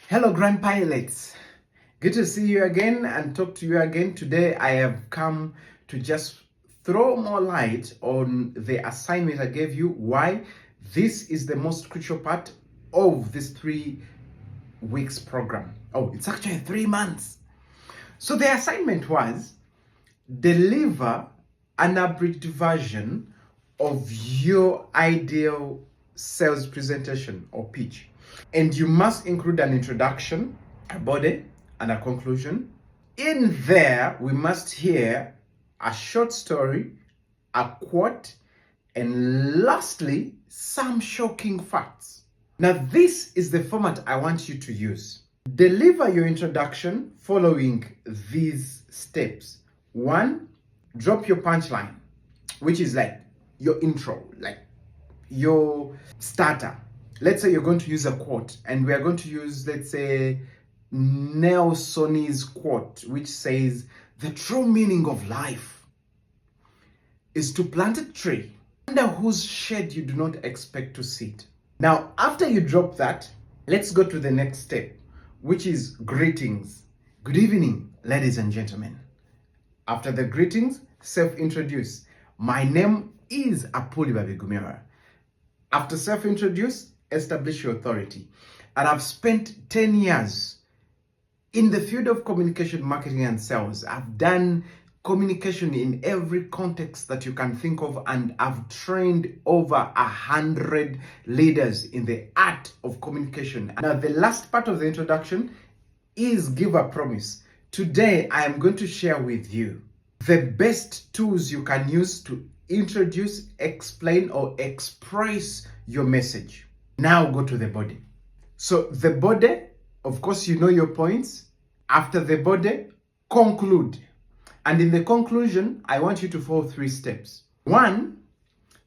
Hello, Grand Pilots. Good to see you again and talk to you again. Today, I have come to just throw more light on the assignment I gave you. Why? This is the most crucial part of this 3 weeks program. Oh, it's actually 3 months. So the assignment was deliver an abridged version of your ideal sales presentation or pitch. And you must include an introduction, a body, and a conclusion. In there, we must hear a short story, a quote, and lastly, some shocking facts. Now, this is the format I want you to use. Deliver your introduction following these steps. 1, drop your punchline, which is like your intro, like your starter. Let's say you're going to use a quote, and we are going to use, let's say, Nelson's quote, which says, "The true meaning of life is to plant a tree under whose shade you do not expect to sit." Now, after you drop that, let's go to the next step, which is greetings. Good evening, ladies and gentlemen. After the greetings, self-introduce. My name is Apuli Babigumira. After self-introduce, establish your authority. And I've spent 10 years in the field of communication, marketing, and sales. I've done communication in every context that you can think of, and I've trained over 100 leaders in the art of communication. Now, the last part of the introduction is give a promise. Today, I am going to share with you the best tools you can use to introduce, explain, or express your message. Now go to the body. So the body, of course, you know your points. After the body, conclude. And in the conclusion, I want you to follow 3 steps. 1,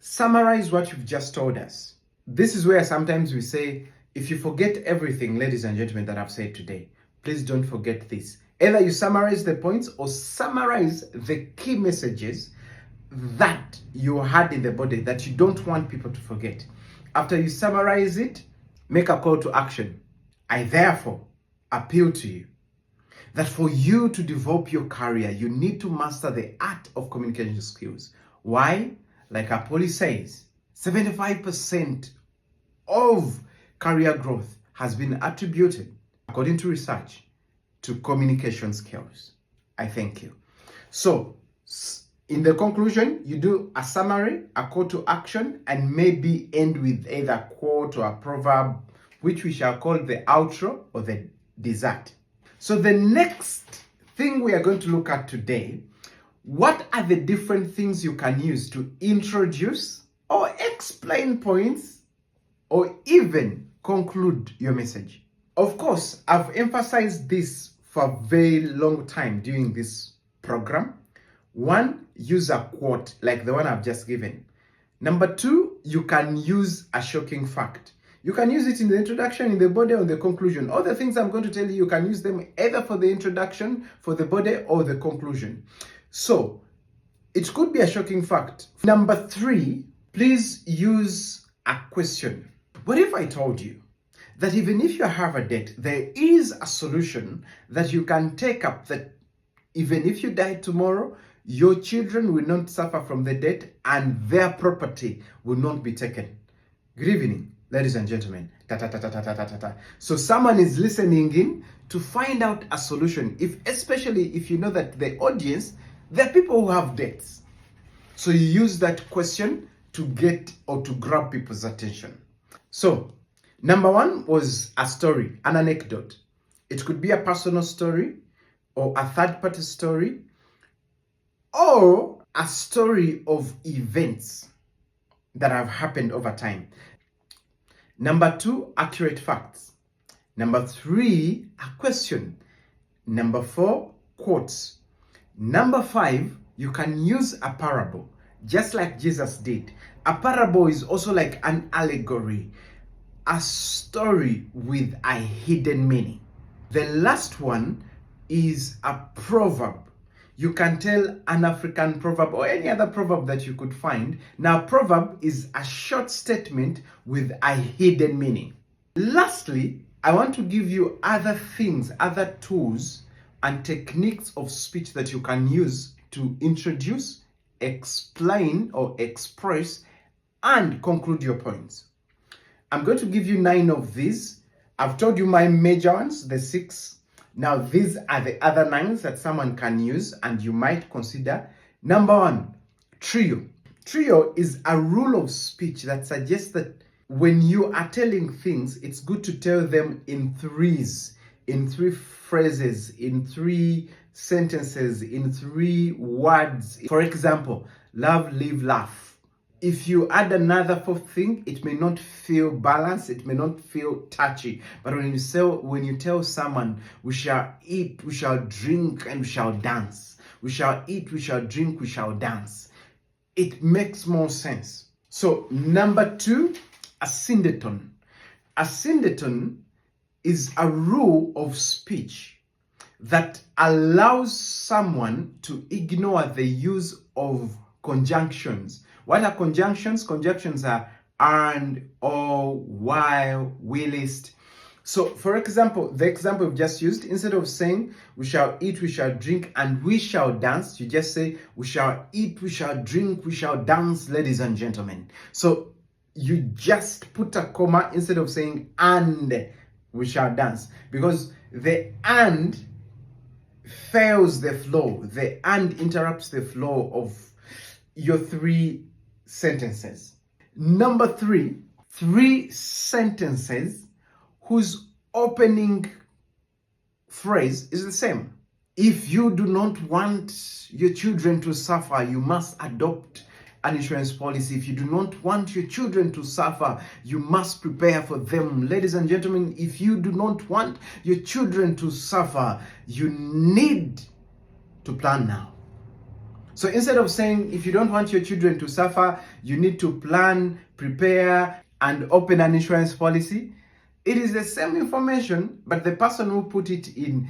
summarize what you've just told us. This is where sometimes we say, if you forget everything, ladies and gentlemen, that I've said today, please don't forget this. Either you summarize the points or summarize the key messages that you had in the body that you don't want people to forget. After you summarize it, make a call to action. I therefore appeal to you that for you to develop your career, you need to master the art of communication skills. Why? Like Apollo says, 75% of career growth has been attributed, according to research, to communication skills. I thank you. So, in the conclusion, you do a summary, a call to action, and maybe end with either a quote or a proverb, which we shall call the outro or the dessert. So the next thing we are going to look at today, what are the different things you can use to introduce or explain points or even conclude your message? Of course, I've emphasized this for a very long time during this program. 1, use a quote like the one I've just given. Number 2, you can use a shocking fact. You can use it in the introduction, in the body, or the conclusion. All the things I'm going to tell you can use them either for the introduction, for the body, or the conclusion. So, it could be a shocking fact. Number 3, please use a question. What if I told you that even if you have a debt, there is a solution that you can take up, that even if you die tomorrow, your children will not suffer from the debt and their property will not be taken? Good evening, ladies and gentlemen. So someone is listening in to find out a solution, especially if you know that the audience, there are people who have debts. So you use that question to get or to grab people's attention. So number 1 was a story, an anecdote. It could be a personal story or a third-party story, or a story of events that have happened over time. Number 2, accurate facts. Number 3, a question. Number 4, quotes. Number 5, you can use a parable, just like Jesus did. A parable is also like an allegory, a story with a hidden meaning. The last one is a proverb. You can tell an African proverb or any other proverb that you could find. Now, proverb is a short statement with a hidden meaning. Lastly, I want to give you other things, other tools and techniques of speech that you can use to introduce, explain or express and conclude your points. I'm going to give you 9 of these. I've told you my major ones, the 6. Now these are the other 9s that someone can use and you might consider. Number 1, trio. Trio is a rule of speech that suggests that when you are telling things, it's good to tell them in threes, in 3 phrases, in 3 sentences, in 3 words. For example, love, live, laugh. If you add another 4th thing, it may not feel balanced, it may not feel touchy. But when you tell someone, we shall eat, we shall drink, and we shall dance. We shall eat, we shall drink, we shall dance. It makes more sense. So number 2, a syndeton. A syndeton is a rule of speech that allows someone to ignore the use of conjunctions. What are conjunctions? Conjunctions are and, or, while, whilst. So, for example, the example we've just used, instead of saying we shall eat, we shall drink, and we shall dance, you just say we shall eat, we shall drink, we shall dance, ladies and gentlemen. So you just put a comma instead of saying and we shall dance, because the and fails the flow. The and interrupts the flow of your 3 sentences. Number 3, 3 sentences whose opening phrase is the same. If you do not want your children to suffer, you must adopt an insurance policy. If you do not want your children to suffer, you must prepare for them. Ladies and gentlemen, if you do not want your children to suffer, you need to plan now. So instead of saying, if you don't want your children to suffer, you need to plan, prepare, and open an insurance policy, it is the same information, but the person who put it in,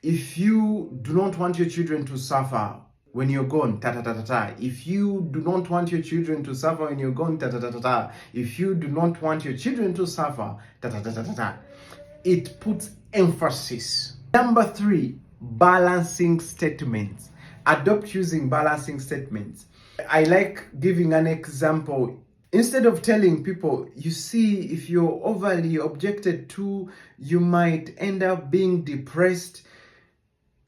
if you do not want your children to suffer when you're gone, ta ta ta ta ta. If you do not want your children to suffer when you're gone, ta ta ta ta ta. If you do not want your children to suffer, ta ta ta ta ta ta. It puts emphasis. Number 3, balancing statements. Adopt using balancing statements. I like giving an example. Instead of telling people, you see, if you're overly objected to, you might end up being depressed.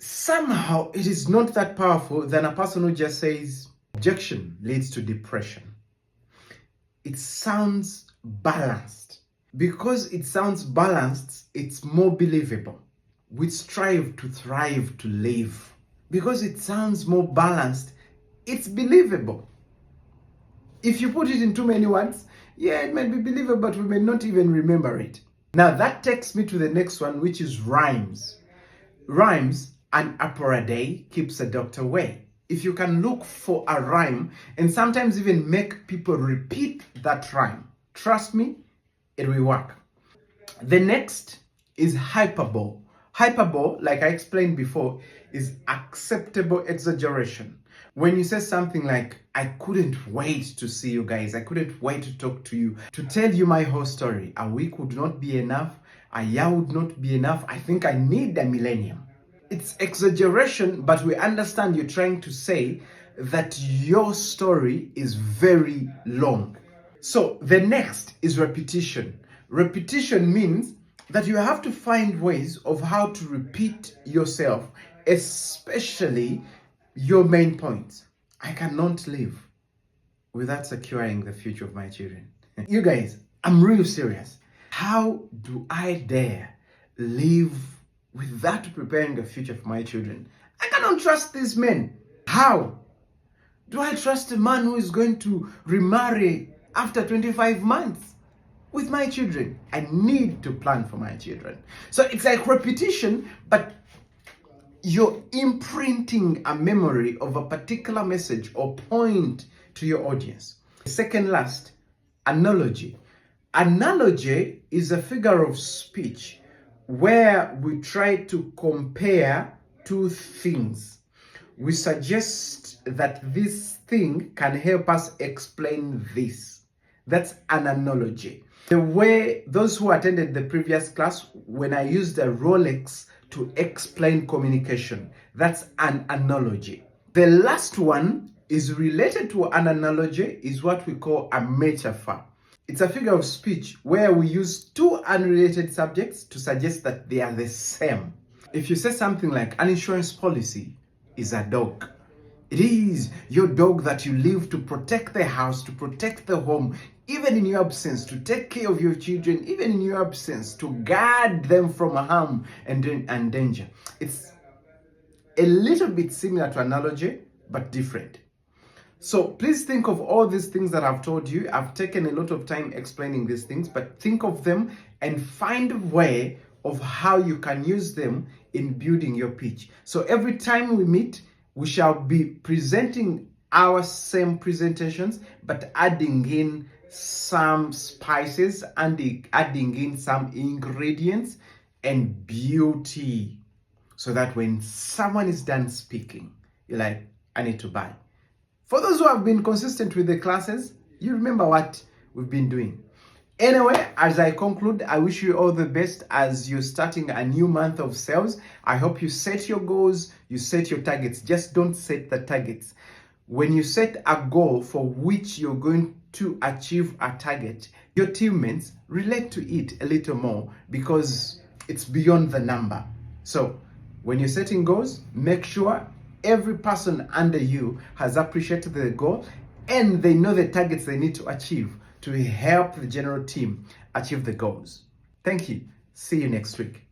Somehow it is not that powerful than a person who just says, objection leads to depression. It sounds balanced. Because it sounds balanced, it's more believable. We strive to thrive, to live. Because it sounds more balanced, it's believable. If you put it in too many words, yeah, it might be believable, but we may not even remember it. Now that takes me to the next one, which is rhymes. Rhymes, an apple a day keeps a doctor away. If you can look for a rhyme and sometimes even make people repeat that rhyme, trust me, it will work. The next is hyperbole. Hyperbole, like I explained before, is acceptable exaggeration. When you say something like, I couldn't wait to see you guys, I couldn't wait to talk to you, to tell you my whole story. A week would not be enough, a year would not be enough, I think I need a millennium. It's exaggeration, but we understand you're trying to say that your story is very long. So the next is repetition. Repetition means that you have to find ways of how to repeat yourself, especially your main points. I cannot live without securing the future of my children. You guys, I'm really serious. How do I dare live without preparing the future for my children? I cannot trust these men. How do I trust a man who is going to remarry after 25 months with my children? I need to plan for my children. So it's like repetition, but you're imprinting a memory of a particular message or point to your audience. Second last, analogy. Analogy is a figure of speech where we try to compare 2 things. We suggest that this thing can help us explain this. That's an analogy. The way those who attended the previous class, when I used a Rolex to explain communication, that's an analogy. The last one is related to an analogy, is what we call a metaphor. It's a figure of speech where we use two unrelated subjects to suggest that they are the same. If you say something like an insurance policy is a dog, it is your dog that you live to protect the house, to protect the home, even in your absence, to take care of your children, even in your absence, to guard them from harm and danger. It's a little bit similar to analogy, but different. So please think of all these things that I've told you. I've taken a lot of time explaining these things, but think of them and find a way of how you can use them in building your pitch. So every time we meet, we shall be presenting our same presentations, but adding in some spices and adding in some ingredients and beauty, so that when someone is done speaking, you're like, I need to buy. For those who have been consistent with the classes, you remember what we've been doing. Anyway, as I conclude, I wish you all the best as you're starting a new month of sales. I hope you set your goals, you set your targets. Just don't set the targets. When you set a goal for which you're going to achieve a target, your teammates relate to it a little more because it's beyond the number. So when you're setting goals, make sure every person under you has appreciated the goal and they know the targets they need to achieve to help the general team achieve the goals. Thank you. See you next week.